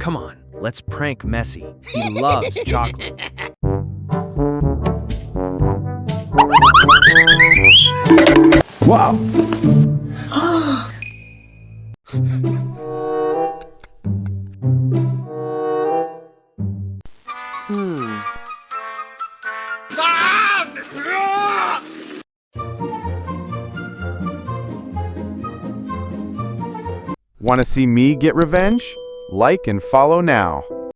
Come on, let's prank Messi. He loves chocolate. Wow! Want to see me get revenge? Like and follow now.